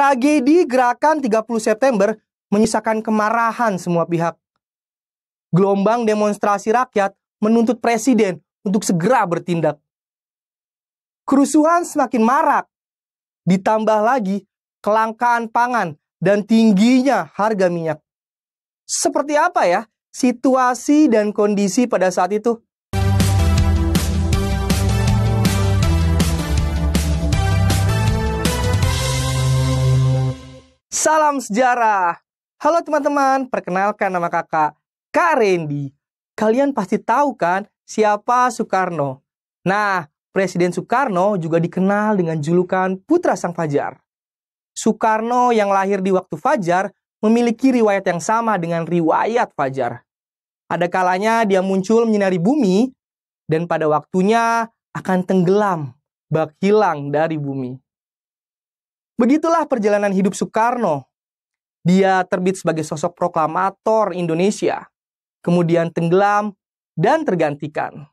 Tragedi Gerakan 30 September menyisakan kemarahan semua pihak. Gelombang demonstrasi rakyat menuntut presiden untuk segera bertindak. Kerusuhan semakin marak, ditambah lagi kelangkaan pangan dan tingginya harga minyak. Seperti apa ya situasi dan kondisi pada saat itu? Salam sejarah. Halo teman-teman, perkenalkan nama kakak, Kak Randy. Kalian pasti tahu kan siapa Soekarno? Nah, Presiden Soekarno juga dikenal dengan julukan Putra Sang Fajar. Soekarno yang lahir di waktu fajar memiliki riwayat yang sama dengan riwayat fajar. Ada kalanya dia muncul menyinari bumi, dan pada waktunya akan tenggelam, bak hilang dari bumi. Begitulah perjalanan hidup Soekarno. Dia terbit sebagai sosok proklamator Indonesia, kemudian tenggelam dan tergantikan.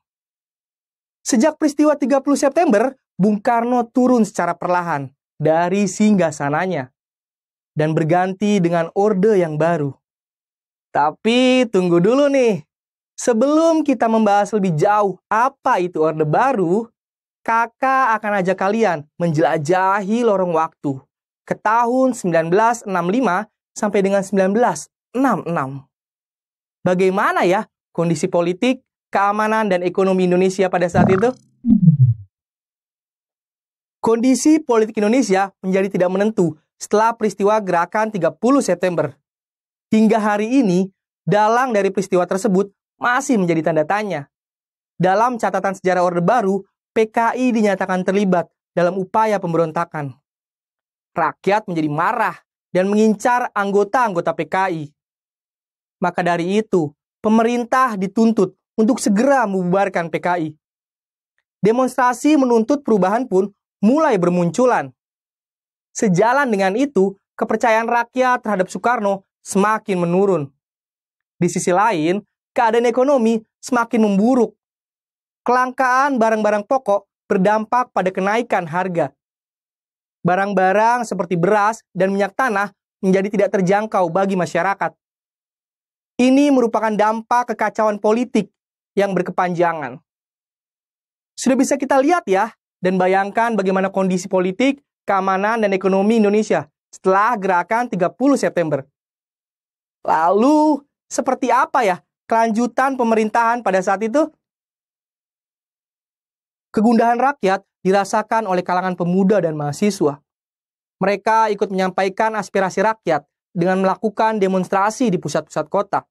Sejak peristiwa 30 September, Bung Karno turun secara perlahan dari singgasananya dan berganti dengan orde yang baru. Tapi tunggu dulu nih. Sebelum kita membahas lebih jauh apa itu orde baru, kakak akan ajak kalian menjelajahi lorong waktu ke tahun 1965 sampai dengan 1966. Bagaimana ya kondisi politik, keamanan, dan ekonomi Indonesia pada saat itu? Kondisi politik Indonesia menjadi tidak menentu setelah peristiwa Gerakan 30 September. Hingga hari ini, dalang dari peristiwa tersebut masih menjadi tanda tanya. Dalam catatan sejarah Orde Baru, PKI dinyatakan terlibat dalam upaya pemberontakan. Rakyat menjadi marah dan mengincar anggota-anggota PKI. Maka dari itu, pemerintah dituntut untuk segera membubarkan PKI. Demonstrasi menuntut perubahan pun mulai bermunculan. Sejalan dengan itu, kepercayaan rakyat terhadap Soekarno semakin menurun. Di sisi lain, keadaan ekonomi semakin memburuk. Kelangkaan barang-barang pokok berdampak pada kenaikan harga. Barang-barang seperti beras dan minyak tanah menjadi tidak terjangkau bagi masyarakat. Ini merupakan dampak kekacauan politik yang berkepanjangan. Sudah bisa kita lihat ya, dan bayangkan bagaimana kondisi politik, keamanan, dan ekonomi Indonesia setelah Gerakan 30 September. Lalu, seperti apa ya kelanjutan pemerintahan pada saat itu? Kegundahan rakyat dirasakan oleh kalangan pemuda dan mahasiswa. Mereka ikut menyampaikan aspirasi rakyat dengan melakukan demonstrasi di pusat-pusat kota.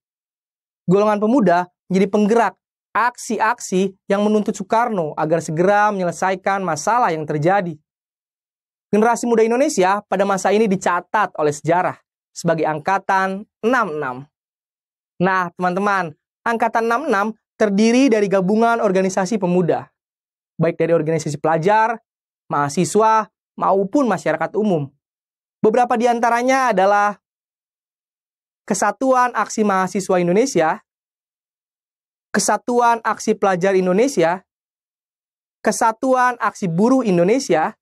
Golongan pemuda menjadi penggerak aksi-aksi yang menuntut Soekarno agar segera menyelesaikan masalah yang terjadi. Generasi muda Indonesia pada masa ini dicatat oleh sejarah sebagai Angkatan 66. Nah, teman-teman, Angkatan 66 terdiri dari gabungan organisasi pemuda, baik dari organisasi pelajar, mahasiswa, maupun masyarakat umum. Beberapa di antaranya adalah Kesatuan Aksi Mahasiswa Indonesia, Kesatuan Aksi Pelajar Indonesia, Kesatuan Aksi Buruh Indonesia,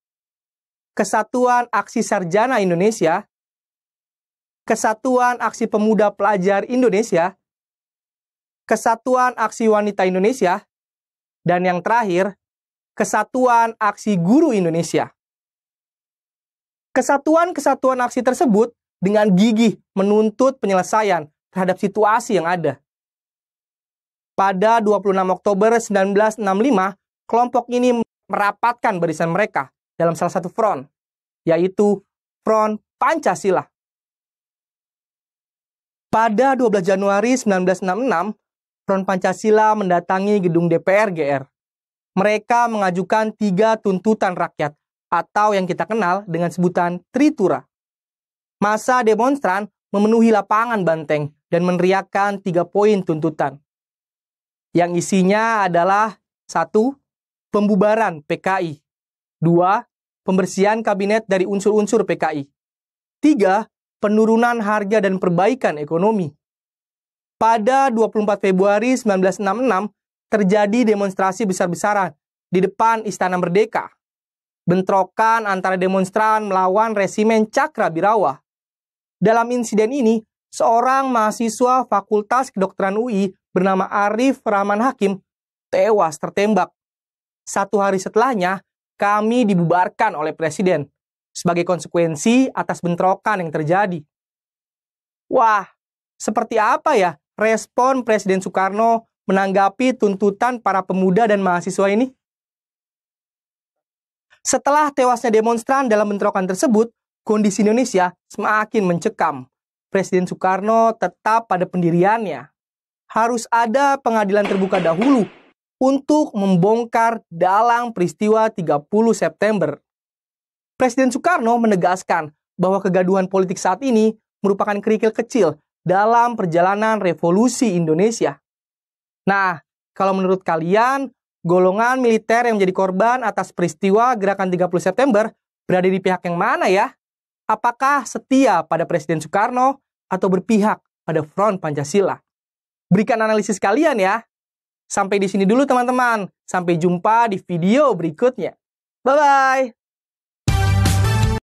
Kesatuan Aksi Sarjana Indonesia, Kesatuan Aksi Pemuda Pelajar Indonesia, Kesatuan Aksi Wanita Indonesia, dan yang terakhir, Kesatuan Aksi Guru Indonesia. Kesatuan-kesatuan aksi tersebut dengan gigih menuntut penyelesaian terhadap situasi yang ada. Pada 26 Oktober 1965, kelompok ini merapatkan barisan mereka dalam salah satu front, yaitu Front Pancasila. Pada 12 Januari 1966, Front Pancasila mendatangi gedung DPR GR. Mereka mengajukan 3 tuntutan rakyat atau yang kita kenal dengan sebutan Tritura. Massa demonstran memenuhi lapangan Banteng dan meneriakkan 3 poin tuntutan. Yang isinya adalah 1. Pembubaran PKI. 2. Pembersihan kabinet dari unsur-unsur PKI. 3. Penurunan harga dan perbaikan ekonomi. Pada 24 Februari 1966, terjadi demonstrasi besar-besaran di depan Istana Merdeka. bentrokan antara demonstran melawan resimen Cakrabirawa. Dalam insiden ini, seorang mahasiswa Fakultas Kedokteran UI bernama Arif Rahman Hakim tewas tertembak. 1 hari setelahnya, kami dibubarkan oleh Presiden sebagai konsekuensi atas bentrokan yang terjadi. Wah, seperti apa ya respon Presiden Soekarno menanggapi tuntutan para pemuda dan mahasiswa ini? Setelah tewasnya demonstran dalam bentrokan tersebut, kondisi Indonesia semakin mencekam. Presiden Soekarno tetap pada pendiriannya. Harus ada pengadilan terbuka dahulu untuk membongkar dalang peristiwa 30 September. Presiden Soekarno menegaskan bahwa kegaduhan politik saat ini merupakan kerikil kecil dalam perjalanan revolusi Indonesia. Nah, kalau menurut kalian, golongan militer yang menjadi korban atas peristiwa gerakan 30 September berada di pihak yang mana ya? Apakah setia pada Presiden Soekarno atau berpihak pada Front Pancasila? Berikan analisis kalian ya. Sampai di sini dulu teman-teman. Sampai jumpa di video berikutnya. Bye-bye.